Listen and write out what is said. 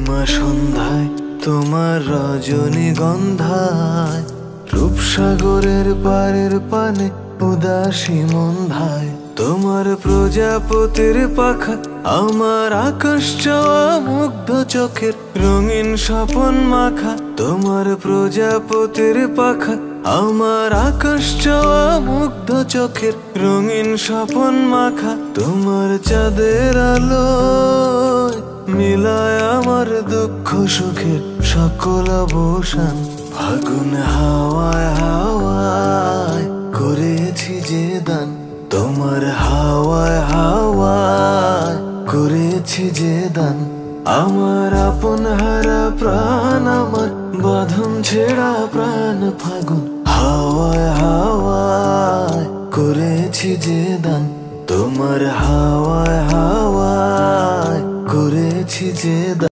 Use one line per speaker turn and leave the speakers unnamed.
পূর্ণিমা সন্ধ্যায় তোমার রজনীগন্ধায় রূপসাগরের পারের পানে উদাসী মন্ধায় তোমার প্রজাপতির পাখা আমার আকাশ চাওয়া মুগ্ধ চোখের রঙিন স্বপন মাখা তোমার প্রজাপতির পাখা আমার আকাশ চাওয়া মুগ্ধ চোখের রঙিন স্বপন মাখা তোমার চাঁদের আলো মিলায় আমার দুঃখ সুখের সকল অবসান ফাগুন হাওয়ায় হাওয়ায় করেছি যে দান তোমার হাওয়ায় হাওয়ায় করেছি যে দান আমার আপন হারা প্রাণ আমার বাঁধন ছেড়া প্রাণ ফাগুন হাওয়ায় হাওয়ায় করেছি যে দান তোমার হাওয়ায় হাওয়ায় করেছি যে দান।